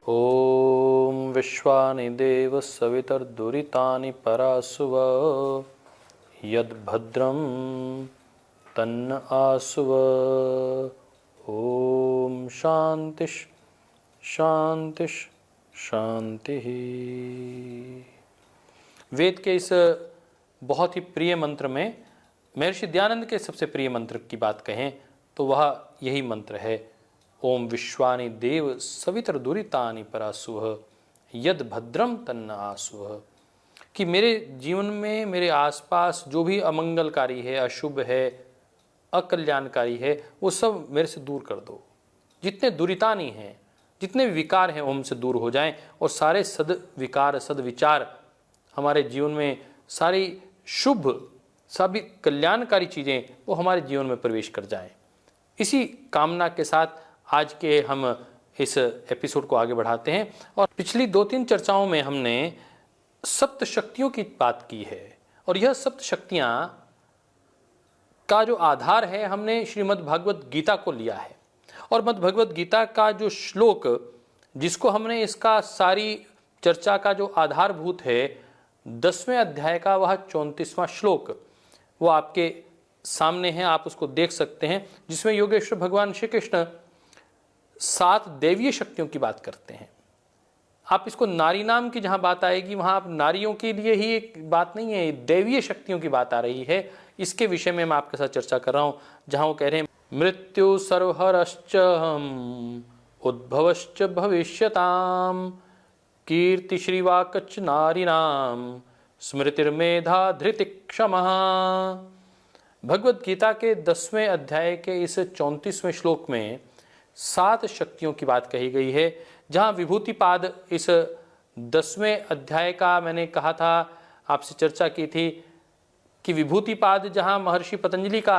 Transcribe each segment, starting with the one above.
ॐ विश्वानि देव सवितर्दुरितानि परासुव यद्भद्रं तन्न आसुव। ॐ शान्तिः शान्तिः शान्तिः। वेद के इस बहुत ही प्रिय मंत्र में महर्षि दयानंद के सबसे प्रिय मंत्र की बात कहें तो वह यही मंत्र है, ओम विश्वानि देव सवितर्दुरितानि परासुः यद भद्रम तन्न आसुः। कि मेरे जीवन में मेरे आसपास जो भी अमंगलकारी है, अशुभ है, अकल्याणकारी है, वो सब मेरे से दूर कर दो। जितने दुरितानि हैं, जितने विकार हैं, वो हमसे दूर हो जाएं और सारे सद्विकार सद्विचार हमारे जीवन में, सारी शुभ सभी कल्याणकारी चीज़ें वो हमारे जीवन में प्रवेश कर जाएं। इसी कामना के साथ आज के हम इस एपिसोड को आगे बढ़ाते हैं। और पिछली 2-3 चर्चाओं में हमने सप्त शक्तियों की बात की है और यह सप्त शक्तियाँ का जो आधार है हमने श्रीमद् भागवत गीता को लिया है। और मद् भगवत गीता का जो श्लोक जिसको हमने इसका सारी चर्चा का जो आधारभूत है 10वें अध्याय का वह 34वां श्लोक वो आपके सामने है, आप उसको देख सकते हैं, जिसमें योगेश्वर भगवान श्री कृष्ण 7 दैवीय शक्तियों की बात करते हैं। आप इसको नारी नाम की जहाँ बात आएगी वहाँ आप नारियों के लिए ही एक बात नहीं है, दैवीय शक्तियों की बात आ रही है। इसके विषय में मैं आपके साथ चर्चा कर रहा हूँ, जहाँ वो कह रहे हैं मृत्यु सर्वहरश्च हम उद्भवश्च भविष्यताम कीर्ति श्रीवाकच नारीनाम स्मृतिर्मेधा धृति क्षमा। भगवत गीता के 10वें अध्याय के इस 34वें श्लोक में 7 शक्तियों की बात कही गई है। जहाँ विभूतिपाद इस 10वें अध्याय का मैंने कहा था, आपसे चर्चा की थी कि विभूतिपाद जहाँ महर्षि पतंजलि का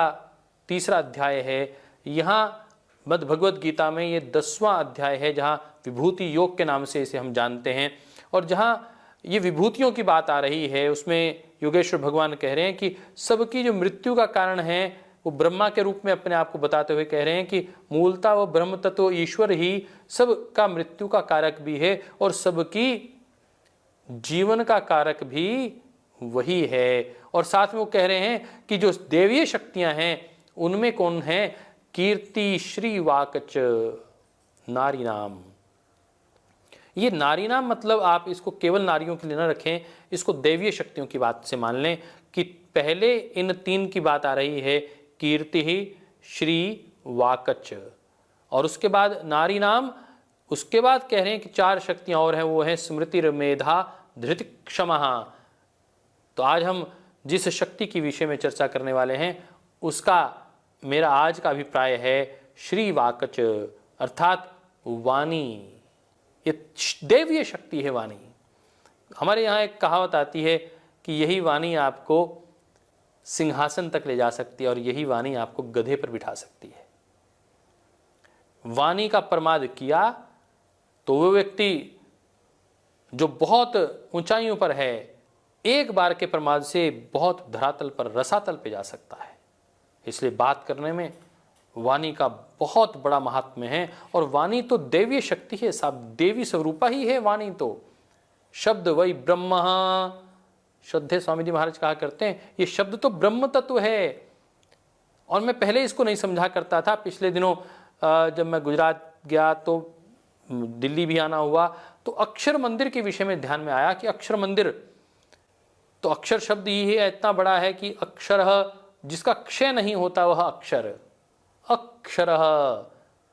3रा अध्याय है, यहाँ मद् भगवत गीता में ये 10वां अध्याय है जहाँ विभूति योग के नाम से इसे हम जानते हैं। और जहाँ ये विभूतियों की बात आ रही है उसमें योगेश्वर भगवान कह रहे हैं कि सबकी जो मृत्यु का कारण है वो ब्रह्मा के रूप में अपने आप को बताते हुए कह रहे हैं कि मूलतः वो ब्रह्म तत्व ईश्वर ही सबका मृत्यु का कारक भी है और सबकी जीवन का कारक भी वही है। और साथ में वो कह रहे हैं कि जो दैवीय शक्तियां हैं उनमें कौन है, कीर्ति श्री वाकच नारी नाम। ये नारी नाम मतलब आप इसको केवल नारियों के लिए न रखें, इसको दैवीय शक्तियों की बात से मान लें कि पहले इन 3 की बात आ रही है, कीर्ति श्री वाकच, और उसके बाद नारी नाम, उसके बाद कह रहे हैं कि 4 शक्तियां और हैं, वो हैं स्मृति मेधा धृति क्षमा। तो आज हम जिस शक्ति के विषय में चर्चा करने वाले हैं उसका मेरा आज का अभिप्राय है श्री वाकच अर्थात वाणी। ये दैवीय शक्ति है वाणी। हमारे यहाँ एक कहावत आती है कि यही वाणी आपको सिंहासन तक ले जा सकती है और यही वाणी आपको गधे पर बिठा सकती है। वाणी का प्रमाद किया तो वो व्यक्ति जो बहुत ऊंचाइयों पर है एक बार के प्रमाद से बहुत धरातल पर रसातल पे जा सकता है। इसलिए बात करने में वाणी का बहुत बड़ा महात्म्य है। और वाणी तो दैवीय शक्ति है साहब, देवी स्वरूपा ही है वाणी। तो शब्द वही ब्रह्म, श्रद्धे स्वामी जी महाराज कहा करते हैं ये शब्द तो ब्रह्म तत्व है। और मैं पहले इसको नहीं समझा करता था, पिछले दिनों जब मैं गुजरात गया तो दिल्ली भी आना हुआ तो अक्षर मंदिर के विषय में ध्यान में आया कि अक्षर मंदिर तो अक्षर शब्द ही है, इतना बड़ा है कि अक्षर जिसका क्षय नहीं होता वह अक्षर, अक्षर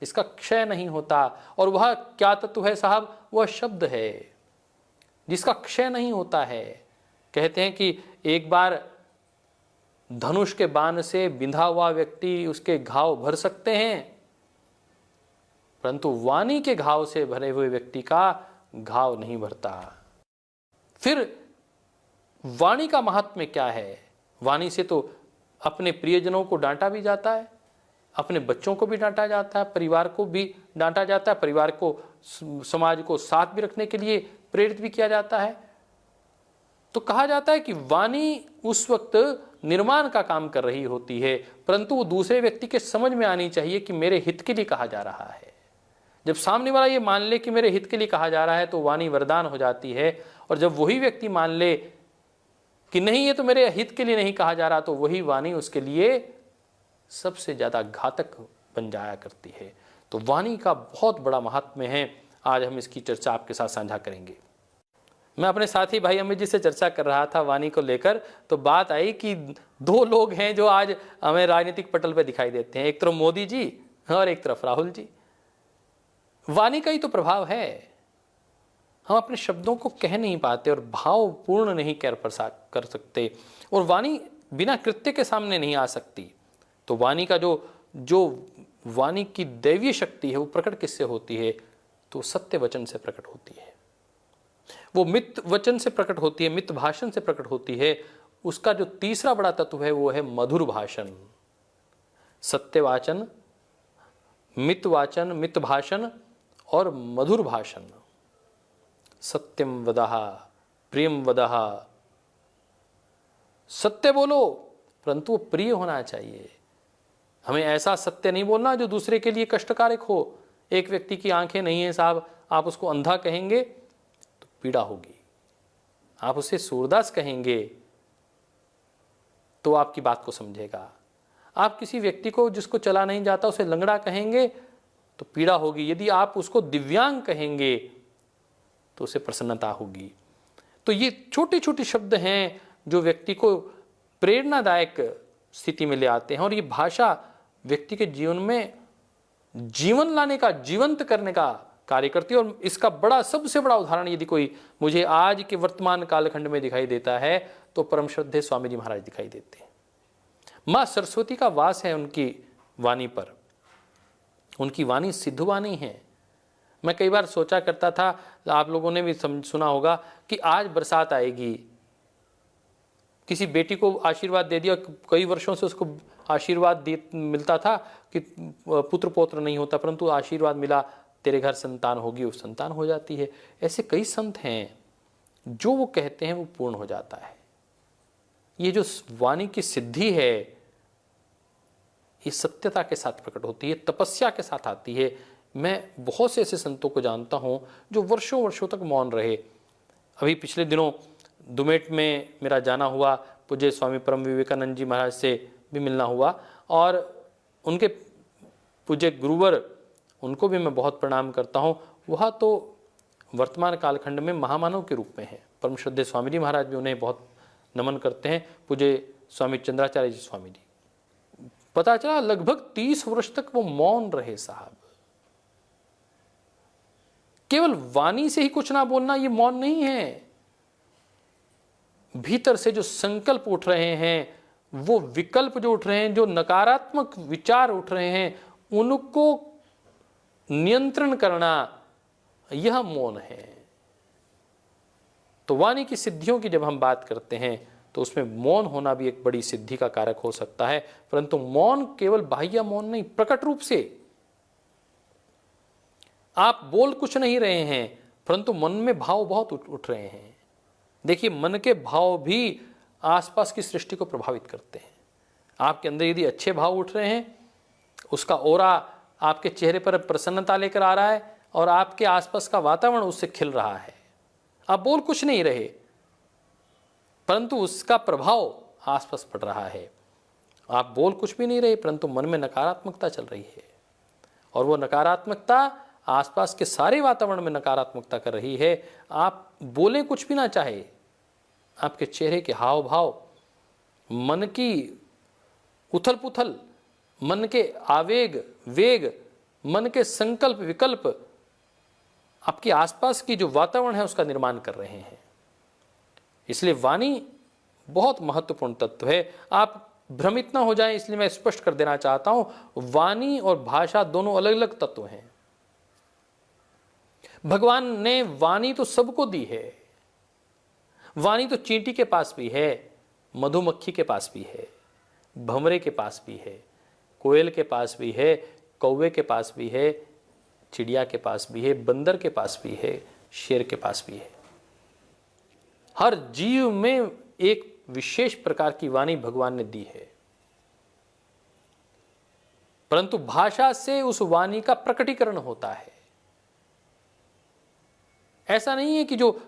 इसका क्षय नहीं होता। और वह क्या तत्व है साहब, वह शब्द है जिसका क्षय नहीं होता है। कहते हैं कि एक बार धनुष के बाण से बिंधा हुआ व्यक्ति उसके घाव भर सकते हैं, परंतु वाणी के घाव से भरे हुए व्यक्ति का घाव नहीं भरता। फिर वाणी का महात्म्य क्या है, वाणी से तो अपने प्रियजनों को डांटा भी जाता है, अपने बच्चों को भी डांटा जाता है, परिवार को भी डांटा जाता है, परिवार को समाज को साथ भी रखने के लिए प्रेरित भी किया जाता है। तो कहा जाता है कि वाणी उस वक्त निर्माण का काम कर रही होती है, परंतु वो दूसरे व्यक्ति के समझ में आनी चाहिए कि मेरे हित के लिए कहा जा रहा है। जब सामने वाला ये मान ले कि मेरे हित के लिए कहा जा रहा है तो वाणी वरदान हो जाती है, और जब वही व्यक्ति मान ले कि नहीं ये तो मेरे हित के लिए नहीं कहा जा रहा, तो वही वाणी उसके लिए सबसे ज्यादा घातक बन जाया करती है। तो वाणी का बहुत बड़ा महात्म्य है। आज हम इसकी चर्चा आपके साथ साझा करेंगे। मैं अपने साथी भाई अमित जी से चर्चा कर रहा था वाणी को लेकर, तो बात आई कि दो लोग हैं जो आज हमें राजनीतिक पटल पे दिखाई देते हैं, एक तरफ मोदी जी और एक तरफ राहुल जी। वाणी का ही तो प्रभाव है। हम अपने शब्दों को कह नहीं पाते और भाव पूर्ण नहीं कर सकते, और वाणी बिना कृत्य के सामने नहीं आ सकती। तो वाणी का जो वाणी की दैवीय शक्ति है वो प्रकट किससे होती है? तो सत्य वचन से प्रकट होती है। वो मित वचन से प्रकट होती है, मित भाषण से प्रकट होती है। उसका जो तीसरा बड़ा तत्व है वो है मधुर भाषण। सत्यवाचन, मित वाचन, मित भाषण और मधुर भाषण। सत्यम वदः प्रियम वदः। सत्य बोलो परंतु वो प्रिय होना चाहिए। हमें ऐसा सत्य नहीं बोलना जो दूसरे के लिए कष्टकारक हो। एक व्यक्ति की आंखें नहीं है साहब, आप उसको अंधा कहेंगे तो पीड़ा होगी। आप उसे सूरदास कहेंगे तो आपकी बात को समझेगा। आप किसी व्यक्ति को जिसको चला नहीं जाता उसे लंगड़ा कहेंगे तो पीड़ा होगी। यदि आप उसको दिव्यांग कहेंगे तो उसे प्रसन्नता होगी। तो ये छोटे छोटे शब्द हैं जो व्यक्ति को प्रेरणादायक स्थिति में ले आते हैं, और ये भाषा व्यक्ति के जीवन में जीवन लाने का, जीवंत करने का कार्य करती है। और इसका सबसे बड़ा उदाहरण यदि कोई मुझे आज के वर्तमान कालखंड में दिखाई देता है तो परम श्रद्धेय स्वामी जी महाराज दिखाई देते हैं। मां सरस्वती का वास है उनकी वाणी पर। उनकी वाणी सिद्ध वाणी है। मैं कई बार सोचा करता था, आप लोगों ने भी सुना होगा कि आज बरसात आएगी। किसी बेटी को आशीर्वाद दे दिया, कई वर्षों से उसको आशीर्वाद मिलता था कि पुत्र पौत्र नहीं होता, परंतु आशीर्वाद मिला तेरे घर संतान होगी, वो संतान हो जाती है। ऐसे कई संत हैं जो वो कहते हैं वो पूर्ण हो जाता है। ये जो वाणी की सिद्धि है ये सत्यता के साथ प्रकट होती है, तपस्या के साथ आती है। मैं बहुत से ऐसे संतों को जानता हूं जो वर्षों वर्षों तक मौन रहे। अभी पिछले दिनों दुमेट में मेरा जाना हुआ, पूज्य स्वामी परम विवेकानंद जी महाराज से भी मिलना हुआ, और उनके पूज्य गुरुवर उनको भी मैं बहुत प्रणाम करता हूँ। वह तो वर्तमान कालखंड में महामानव के रूप में है। परम श्रद्धेय स्वामी जी महाराज भी उन्हें बहुत नमन करते हैं। पूज्य स्वामी चंद्राचार्य जी स्वामी जी, पता चला लगभग 30 वर्ष तक वो मौन रहे साहब। केवल वाणी से ही कुछ ना बोलना ये मौन नहीं है। भीतर से जो संकल्प उठ रहे हैं, वो विकल्प जो उठ रहे हैं, जो नकारात्मक विचार उठ रहे हैं, उनको नियंत्रण करना, यह मौन है। तो वाणी की सिद्धियों की जब हम बात करते हैं तो उसमें मौन होना भी एक बड़ी सिद्धि का कारक हो सकता है। परंतु मौन केवल बाह्य मौन नहीं, प्रकट रूप से आप बोल कुछ नहीं रहे हैं परंतु मन में भाव बहुत उठ रहे हैं। देखिए, मन के भाव भी आसपास की सृष्टि को प्रभावित करते हैं। आपके अंदर यदि अच्छे भाव उठ रहे हैं, उसका ओरा आपके चेहरे पर प्रसन्नता लेकर आ रहा है और आपके आसपास का वातावरण उससे खिल रहा है। आप बोल कुछ नहीं रहे परंतु उसका प्रभाव आसपास पड़ रहा है। आप बोल कुछ भी नहीं रहे परंतु मन में नकारात्मकता चल रही है, और वो नकारात्मकता आसपास के सारे वातावरण में नकारात्मकता कर रही है। आप बोले कुछ भी ना चाहे, आपके चेहरे के हाव भाव, मन की उथल पुथल, मन के आवेग वेग, मन के संकल्प विकल्प आपके आसपास की जो वातावरण है उसका निर्माण कर रहे हैं। इसलिए वाणी बहुत महत्वपूर्ण तत्व है। आप भ्रमित ना हो जाएं, इसलिए मैं स्पष्ट कर देना चाहता हूं, वाणी और भाषा दोनों अलग अलग तत्व हैं। भगवान ने वाणी तो सबको दी है। वाणी तो चींटी के पास भी है, मधुमक्खी के पास भी है, भंवरे के पास भी है, कोयल के पास भी है, कौवे के पास भी है, चिड़िया के पास भी है, बंदर के पास भी है, शेर के पास भी है। हर जीव में एक विशेष प्रकार की वाणी भगवान ने दी है, परंतु भाषा से उस वाणी का प्रकटीकरण होता है। ऐसा नहीं है कि जो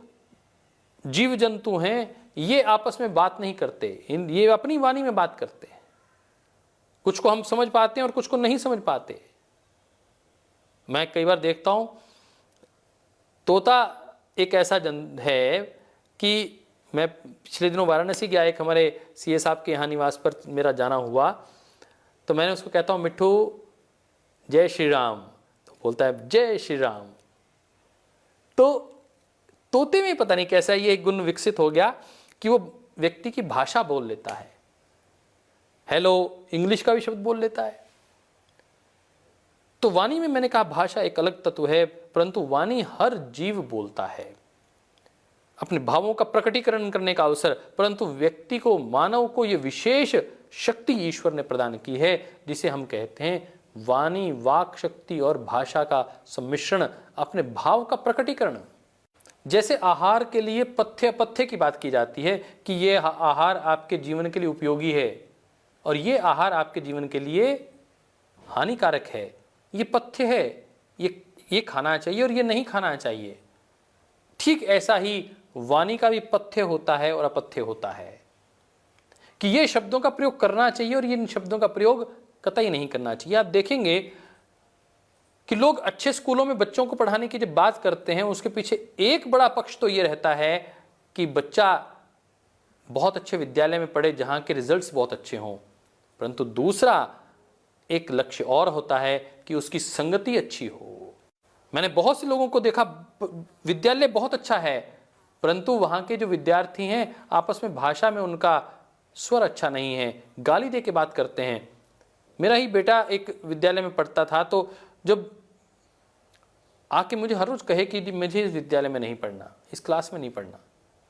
जीव जंतु हैं ये आपस में बात नहीं करते, ये अपनी वाणी में बात करते हैं। कुछ को हम समझ पाते हैं और कुछ को नहीं समझ पाते। मैं कई बार देखता हूं, तोता एक ऐसा जंतु है कि मैं पिछले दिनों वाराणसी गया, एक हमारे सीए साहब के यहाँ निवास पर मेरा जाना हुआ, तो मैंने उसको कहता हूँ मिट्ठू जय श्री राम, तो बोलता है जय श्री राम। तो तोते में पता नहीं कैसा ये एक गुण विकसित हो गया कि वो व्यक्ति की भाषा बोल लेता है। हेलो इंग्लिश का भी शब्द बोल लेता है। तो वाणी में मैंने कहा भाषा एक अलग तत्व है, परंतु वाणी हर जीव बोलता है, अपने भावों का प्रकटीकरण करने का अवसर। परंतु व्यक्ति को, मानव को यह विशेष शक्ति ईश्वर ने प्रदान की है, जिसे हम कहते हैं वाणी, वाक शक्ति और भाषा का सम्मिश्रण, अपने भाव का प्रकटीकरण। जैसे आहार के लिए पथ्य की बात की जाती है कि ये आहार आपके जीवन के लिए उपयोगी है और ये आहार आपके जीवन के लिए हानिकारक है, ये पथ्य है, ये खाना चाहिए और ये नहीं खाना चाहिए। ठीक ऐसा ही वाणी का भी पथ्य होता है और अपथ्य होता है कि ये शब्दों का प्रयोग करना चाहिए और इन शब्दों का प्रयोग कतई नहीं करना चाहिए। आप देखेंगे कि लोग अच्छे स्कूलों में बच्चों को पढ़ाने की जब बात करते हैं, उसके पीछे एक बड़ा पक्ष तो ये रहता है कि बच्चा बहुत अच्छे विद्यालय में पढ़े जहां के रिजल्ट्स बहुत अच्छे हों, परंतु दूसरा एक लक्ष्य और होता है कि उसकी संगति अच्छी हो। मैंने बहुत से लोगों को देखा, विद्यालय बहुत अच्छा है, परंतु वहां के जो विद्यार्थी हैं आपस में भाषा में उनका स्वर अच्छा नहीं है, गाली दे के बात करते हैं। मेरा ही बेटा एक विद्यालय में पढ़ता था, तो जब आके मुझे हर रोज कहे कि मुझे इस विद्यालय में नहीं पढ़ना, इस क्लास में नहीं पढ़ना,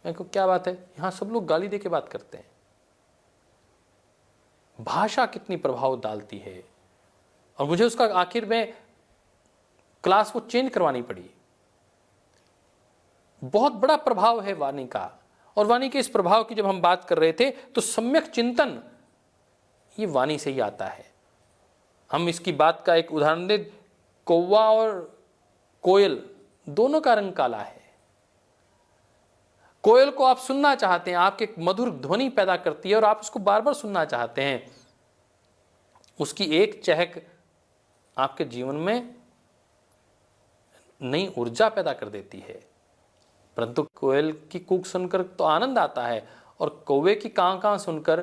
मैं कहूँ क्या बात है, यहां सब लोग गाली दे के बात करते हैं। भाषा कितनी प्रभाव डालती है। और मुझे उसका आखिर में क्लास को चेंज करवानी पड़ी। बहुत बड़ा प्रभाव है वाणी का। और वाणी के इस प्रभाव की जब हम बात कर रहे थे तो सम्यक चिंतन ये वाणी से ही आता है। हम इसकी बात का एक उदाहरण दें, कौवा और कोयल दोनों का रंग काला है। कोयल को आप सुनना चाहते हैं, आपके मधुर ध्वनि पैदा करती है और आप उसको बार बार सुनना चाहते हैं। उसकी एक चहक आपके जीवन में नई ऊर्जा पैदा कर देती है। परंतु कोयल की कूक सुनकर तो आनंद आता है और कौवे की कां कां सुनकर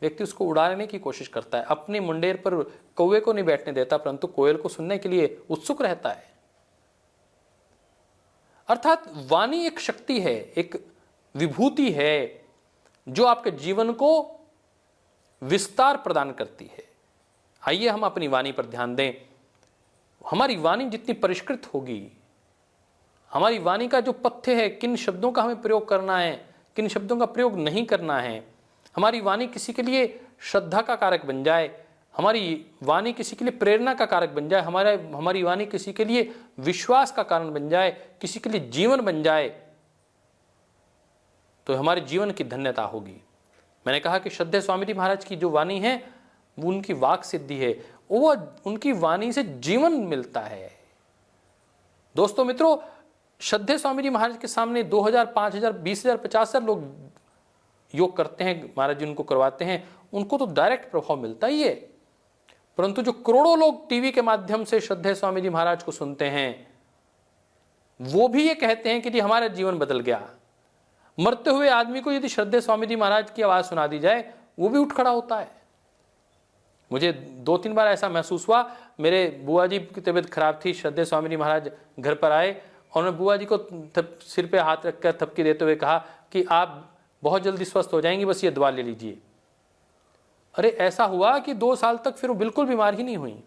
व्यक्ति उसको उड़ा लेने की कोशिश करता है। अपने मुंडेर पर कौवे को नहीं बैठने देता, परंतु कोयल को सुनने के लिए उत्सुक रहता है। अर्थात वाणी एक शक्ति है, एक विभूति है जो आपके जीवन को विस्तार प्रदान करती है। आइए हम अपनी वाणी पर ध्यान दें। हमारी वाणी जितनी परिष्कृत होगी, हमारी वाणी का जो पथ्य है, किन शब्दों का हमें प्रयोग करना है, किन शब्दों का प्रयोग नहीं करना है, हमारी वाणी किसी के लिए श्रद्धा का कारक बन जाए, हमारी वाणी किसी के लिए प्रेरणा का कारक बन जाए, हमारी वाणी किसी के लिए विश्वास का कारण बन जाए, किसी के लिए जीवन बन जाए, तो हमारे जीवन की धन्यता होगी। मैंने कहा कि श्रद्धेय स्वामी जी महाराज की जो वाणी है वो उनकी वाक सिद्धि है, वो उनकी वाणी से जीवन मिलता है। दोस्तों मित्रों, श्रद्धेय स्वामी जी महाराज के सामने 2000, 5000, 20000, 50000 लोग योग करते हैं, महाराज जी उनको करवाते हैं, उनको तो डायरेक्ट प्रभाव मिलता ही है। परंतु जो करोड़ों लोग टीवी के माध्यम से श्रद्धेय स्वामी जी महाराज को सुनते हैं, वो भी ये कहते हैं कि जी हमारा जीवन बदल गया। मरते हुए आदमी को यदि श्रद्धेय स्वामी जी महाराज की आवाज सुना दी जाए, वो भी उठ खड़ा होता है। मुझे 2-3 बार ऐसा महसूस हुआ। मेरे बुआ जी की तबीयत खराब थी, श्रद्धेय स्वामी जी महाराज घर पर आए और मैं बुआ जी को सिर पे हाथ रखकर थपकी देते हुए कहा कि आप बहुत जल्दी स्वस्थ हो जाएंगी, बस ये दवा ले लीजिए। अरे ऐसा हुआ कि 2 साल तक फिर वो बिल्कुल बीमार ही नहीं हुई।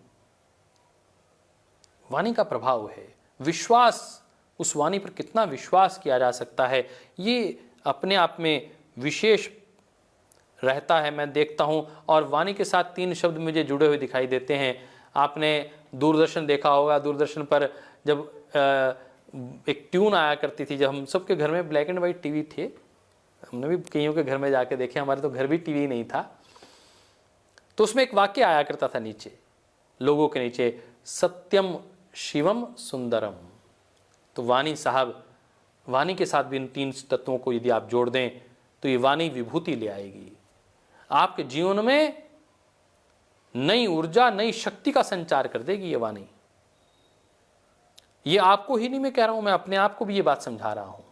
वाणी का प्रभाव है, विश्वास, उस वाणी पर कितना विश्वास किया जा सकता है, ये अपने आप में विशेष रहता है। मैं देखता हूं और वाणी के साथ 3 शब्द मुझे जुड़े हुए दिखाई देते हैं। आपने दूरदर्शन देखा होगा, दूरदर्शन पर जब एक ट्यून आया करती थी, जब हम सबके घर में ब्लैक एंड वाइट टीवी थे, हमने भी कईयों के घर में जाके देखे, हमारे तो घर भी टीवी नहीं था, तो उसमें एक वाक्य आया करता था नीचे, लोगों के नीचे, सत्यम शिवम सुंदरम। तो वाणी साहब वाणी के साथ भी इन 3 तत्वों को यदि आप जोड़ दें तो ये वाणी विभूति ले आएगी। आपके जीवन में नई ऊर्जा, नई शक्ति का संचार कर देगी ये वाणी। ये आपको ही नहीं मैं कह रहा हूं, मैं अपने आप को भी ये बात समझा रहा हूं।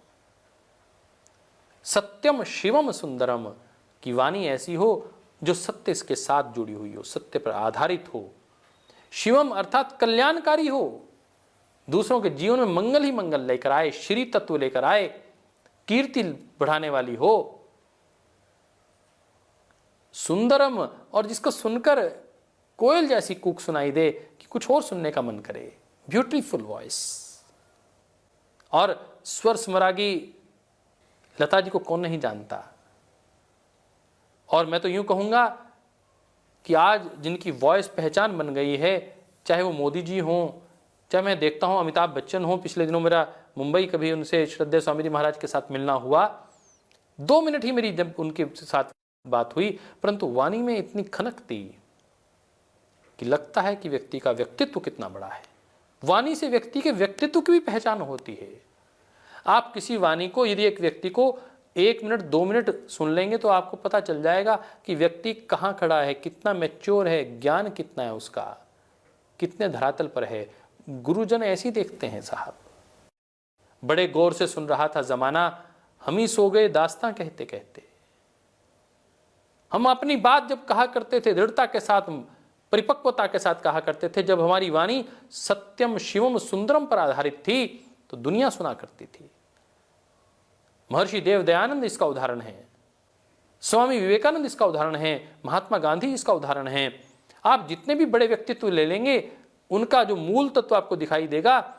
सत्यम शिवम सुंदरम की वाणी ऐसी हो जो सत्य इसके साथ जुड़ी हुई हो, सत्य पर आधारित हो। शिवम अर्थात कल्याणकारी हो, दूसरों के जीवन में मंगल ही मंगल लेकर आए, श्री तत्व लेकर आए, कीर्ति बढ़ाने वाली हो। सुंदरम, और जिसको सुनकर कोयल जैसी कूक सुनाई दे कि कुछ और सुनने का मन करे। Beautiful voice. और स्वर स्मरागी लता जी को कौन नहीं जानता। और मैं तो यूं कहूंगा कि आज जिनकी वॉइस पहचान बन गई है, चाहे वो मोदी जी हों, चाहे मैं देखता हूं अमिताभ बच्चन हों। पिछले दिनों मेरा मुंबई कभी उनसे श्रद्धेय स्वामी जी महाराज के साथ मिलना हुआ, 2 मिनट ही मेरी जब उनके साथ बात हुई, परंतु वाणी में इतनी खनक थी कि लगता है कि व्यक्ति का व्यक्तित्व कितना बड़ा है। वाणी से व्यक्ति के व्यक्तित्व की भी पहचान होती है। आप किसी वाणी को, यदि एक व्यक्ति को 1 मिनट 2 मिनट सुन लेंगे तो आपको पता चल जाएगा कि व्यक्ति कहाँ खड़ा है, कितना मैच्योर है, ज्ञान कितना है उसका, कितने धरातल पर है। गुरुजन ऐसे ही देखते हैं साहब। बड़े गौर से सुन रहा था जमाना, हम ही सो गए दास्तां कहते कहते। हम अपनी बात जब कहा करते थे दृढ़ता के साथ, परिपक्वता के साथ कहा करते थे, जब हमारी वाणी सत्यम शिवम सुंदरम पर आधारित थी तो दुनिया सुना करती थी। महर्षि देव दयानंद इसका उदाहरण है, स्वामी विवेकानंद इसका उदाहरण है, महात्मा गांधी इसका उदाहरण है। आप जितने भी बड़े व्यक्तित्व ले लेंगे, उनका जो मूल तत्व आपको दिखाई देगा।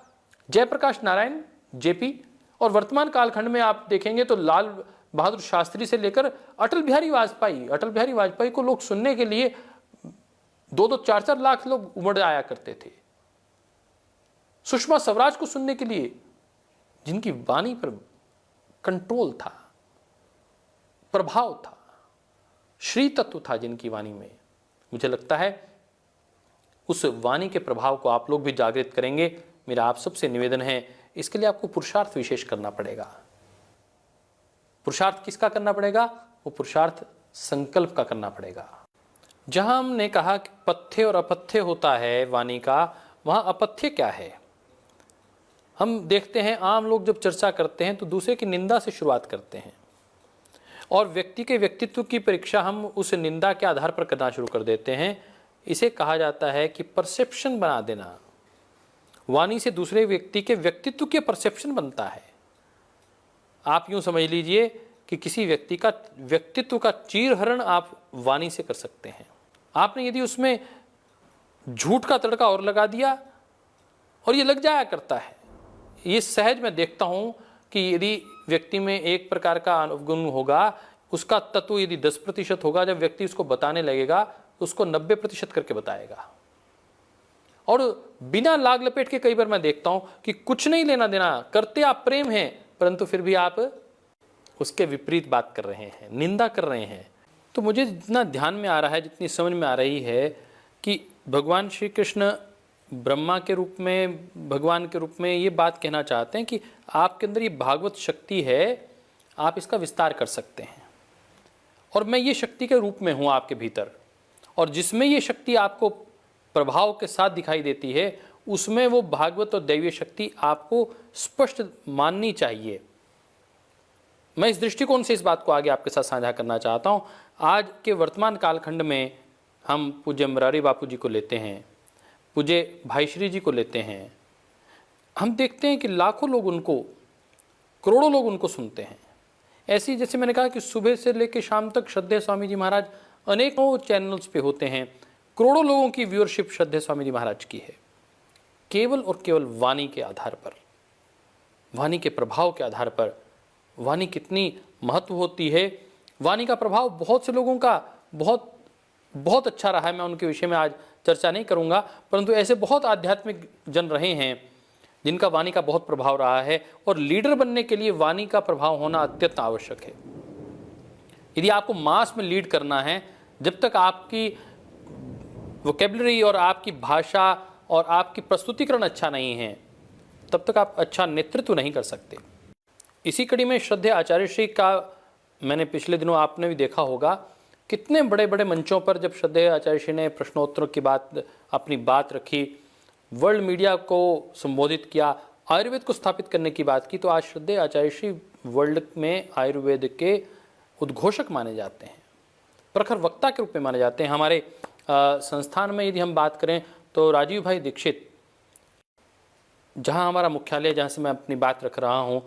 जयप्रकाश नारायण जेपी, और वर्तमान कालखंड में आप देखेंगे तो लाल बहादुर शास्त्री से लेकर अटल बिहारी वाजपेयी को लोग सुनने के लिए 2-2, 4-4 लाख लोग उमड़ आया करते थे। सुषमा स्वराज को सुनने के लिए, जिनकी वाणी पर कंट्रोल था, प्रभाव था, श्री तत्व था जिनकी वाणी में। मुझे लगता है उस वाणी के प्रभाव को आप लोग भी जागृत करेंगे। मेरा आप सबसे निवेदन है, इसके लिए आपको पुरुषार्थ विशेष करना पड़ेगा। पुरुषार्थ किसका करना पड़ेगा? वो पुरुषार्थ संकल्प का करना पड़ेगा। जहां हमने कहा कि पथ्य और अपथ्य होता है वाणी का, वहां अपथ्य क्या है? हम देखते हैं आम लोग जब चर्चा करते हैं तो दूसरे की निंदा से शुरुआत करते हैं, और व्यक्ति के व्यक्तित्व की परीक्षा हम उस निंदा के आधार पर करना शुरू कर देते हैं। इसे कहा जाता है कि परसेप्शन बना देना। वाणी से दूसरे व्यक्ति के व्यक्तित्व के परसेप्शन बनता है। आप यूं समझ लीजिए कि किसी व्यक्ति का व्यक्तित्व का चीरहरण आप वाणी से कर सकते हैं। आपने यदि उसमें झूठ का तड़का और लगा दिया, और ये लग जाया करता है, ये सहज मैं देखता हूं कि यदि व्यक्ति में एक प्रकार का अवगुण होगा, उसका तत्व यदि 10% होगा, जब व्यक्ति उसको बताने लगेगा तो उसको 90% करके बताएगा। और बिना लाग लपेट के कई बार मैं देखता हूं कि कुछ नहीं लेना देना, करते आप प्रेम हैं, परंतु फिर भी आप उसके विपरीत बात कर रहे हैं, निंदा कर रहे हैं। तो मुझे जितना ध्यान में आ रहा है, जितनी समझ में आ रही है कि भगवान श्री कृष्ण ब्रह्मा के रूप में, भगवान के रूप में ये बात कहना चाहते हैं कि आपके अंदर ये भागवत शक्ति है, आप इसका विस्तार कर सकते हैं, और मैं ये शक्ति के रूप में हूँ आपके भीतर। और जिसमें ये शक्ति आपको प्रभाव के साथ दिखाई देती है, उसमें वो भागवत और दैवीय शक्ति आपको स्पष्ट माननी चाहिए। मैं इस दृष्टिकोण से इस बात को आगे आपके साथ साझा करना चाहता हूँ। आज के वर्तमान कालखंड में हम पूज्य मुरारी बापू जी को लेते हैं, पूज्य भाईश्री जी को लेते हैं, हम देखते हैं कि लाखों लोग उनको, करोड़ों लोग उनको सुनते हैं। ऐसी जैसे मैंने कहा कि सुबह से लेकर शाम तक श्रद्धेय स्वामी जी महाराज अनेकों चैनल्स पे होते हैं, करोड़ों लोगों की व्यूअरशिप श्रद्धेय स्वामी जी महाराज की है, केवल और केवल वाणी के आधार पर, वाणी के प्रभाव के आधार पर। वाणी कितनी महत्व होती है, वाणी का प्रभाव बहुत से लोगों का बहुत अच्छा रहा है। मैं उनके विषय में आज चर्चा नहीं करूंगा, परंतु ऐसे बहुत आध्यात्मिक जन रहे हैं जिनका वाणी का बहुत प्रभाव रहा है, और लीडर बनने के लिए वाणी का प्रभाव होना अत्यंत आवश्यक है। यदि आपको मास में लीड करना है, जब तक आपकी वोकैबुलरी और आपकी भाषा और आपकी प्रस्तुतिकरण अच्छा नहीं है, तब तक आप अच्छा नेतृत्व नहीं कर सकते। इसी कड़ी में श्रद्धेय आचार्य श्री का मैंने पिछले दिनों आपने भी देखा होगा, कितने बड़े बड़े मंचों पर जब श्रद्धेय आचार्य श्री ने प्रश्नोत्तरों की बात अपनी बात रखी, वर्ल्ड मीडिया को संबोधित किया, आयुर्वेद को स्थापित करने की बात की, तो आज श्रद्धेय आचार्य श्री वर्ल्ड में आयुर्वेद के उद्घोषक माने जाते हैं, प्रखर वक्ता के रूप में माने जाते हैं। हमारे संस्थान में यदि हम बात करें तो राजीव भाई दीक्षित, जहाँ हमारा मुख्यालय, जहाँ से मैं अपनी बात रख रहा हूँ,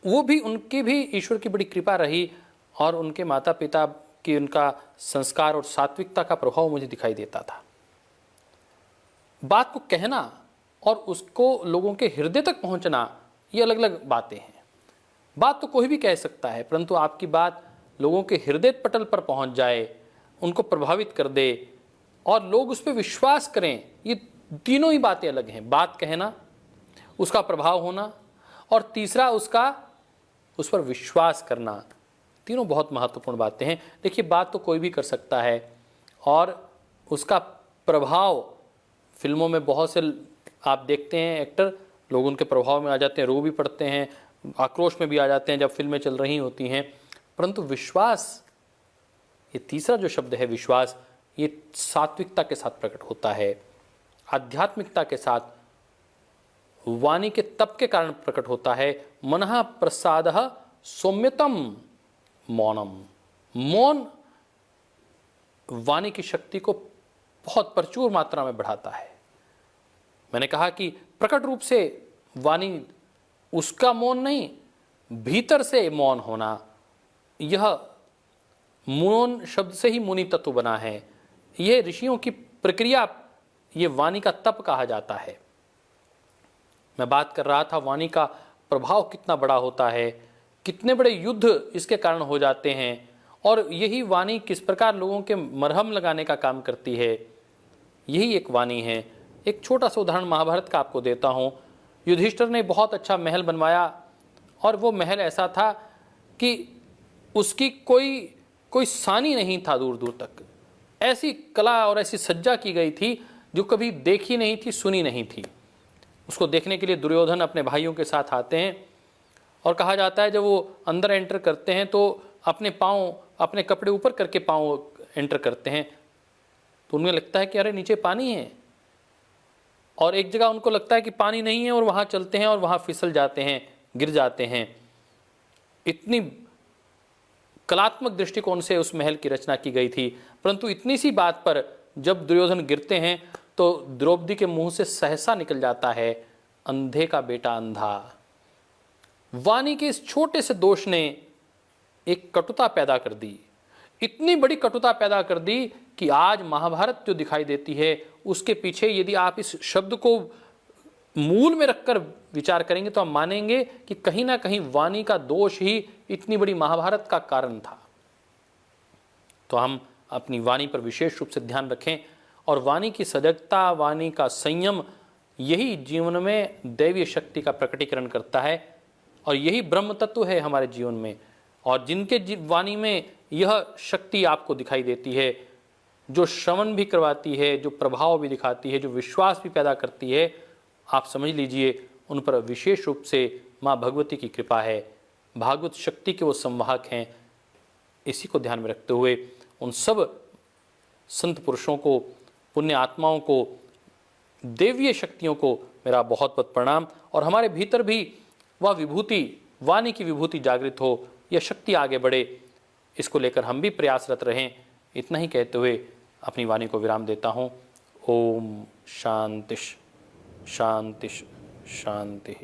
वो भी, उनकी भी ईश्वर की बड़ी कृपा रही और उनके माता पिता की उनका संस्कार और सात्विकता का प्रभाव मुझे दिखाई देता था। बात को कहना और उसको लोगों के हृदय तक पहुंचना, ये अलग अलग बातें हैं। बात तो कोई भी कह सकता है, परंतु आपकी बात लोगों के हृदय पटल पर पहुंच जाए, उनको प्रभावित कर दे और लोग उस पर विश्वास करें, ये तीनों ही बातें अलग हैं। बात कहना, उसका प्रभाव होना और तीसरा उसका उस पर विश्वास करना, तीनों बहुत महत्वपूर्ण बातें हैं। देखिए, बात तो कोई भी कर सकता है और उसका प्रभाव, फिल्मों में बहुत से आप देखते हैं एक्टर, लोग उनके प्रभाव में आ जाते हैं, रो भी पड़ते हैं, आक्रोश में भी आ जाते हैं जब फिल्में चल रही होती हैं, परंतु विश्वास, ये तीसरा जो शब्द है विश्वास, ये सात्विकता के साथ प्रकट होता है, आध्यात्मिकता के साथ, वाणी के तप के कारण प्रकट होता है। मनः प्रसादः सौम्यतम मौनम। मौन वाणी की शक्ति को बहुत प्रचुर मात्रा में बढ़ाता है। मैंने कहा कि प्रकट रूप से वाणी, उसका मौन नहीं, भीतर से मौन होना, यह मौन शब्द से ही मुनि तत्व बना है। ये ऋषियों की प्रक्रिया, ये वाणी का तप कहा जाता है। मैं बात कर रहा था वाणी का प्रभाव कितना बड़ा होता है, कितने बड़े युद्ध इसके कारण हो जाते हैं, और यही वाणी किस प्रकार लोगों के मरहम लगाने का काम करती है, यही एक वाणी है। एक छोटा सा उदाहरण महाभारत का आपको देता हूँ। युधिष्ठिर ने बहुत अच्छा महल बनवाया और वो महल ऐसा था कि उसकी कोई सानी नहीं था दूर दूर तक। ऐसी कला और ऐसी सज्जा की गई थी जो कभी देखी नहीं थी, सुनी नहीं थी। उसको देखने के लिए दुर्योधन अपने भाइयों के साथ आते हैं और कहा जाता है जब वो अंदर एंटर करते हैं तो अपने पाँव, अपने कपड़े ऊपर करके पाँव एंटर करते हैं, तो उन्हें लगता है कि अरे नीचे पानी है, और एक जगह उनको लगता है कि पानी नहीं है और वहाँ चलते हैं और वहाँ फिसल जाते हैं, गिर जाते हैं। इतनी कलात्मक दृष्टिकोण से उस महल की रचना की गई थी, परंतु इतनी सी बात पर जब दुर्योधन गिरते हैं तो द्रौपदी के मुंह से सहसा निकल जाता है, अंधे का बेटा अंधा। वाणी के इस छोटे से दोष ने एक कटुता पैदा कर दी, इतनी बड़ी कटुता पैदा कर दी कि आज महाभारत जो दिखाई देती है उसके पीछे यदि आप इस शब्द को मूल में रखकर विचार करेंगे तो हम मानेंगे कि कहीं ना कहीं वाणी का दोष ही इतनी बड़ी महाभारत का कारण था। तो हम अपनी वाणी पर विशेष रूप से ध्यान रखें और वाणी की सजगता, वाणी का संयम, यही जीवन में दैवीय शक्ति का प्रकटीकरण करता है और यही ब्रह्म तत्व है हमारे जीवन में। और जिनके वाणी में यह शक्ति आपको दिखाई देती है, जो श्रवण भी करवाती है, जो प्रभाव भी दिखाती है, जो विश्वास भी पैदा करती है, आप समझ लीजिए उन पर विशेष रूप से माँ भगवती की कृपा है, भागवत शक्ति के वो संवाहक हैं। इसी को ध्यान में रखते हुए उन सब संत पुरुषों को, पुण्य आत्माओं को, देवीय शक्तियों को मेरा बहुत बहुत प्रणाम, और हमारे भीतर भी वह विभूति, वाणी की विभूति जागृत हो, यह शक्ति आगे बढ़े, इसको लेकर हम भी प्रयासरत रहें। इतना ही कहते हुए अपनी वाणी को विराम देता हूँ। ओम शांतिश शांतिश शांति।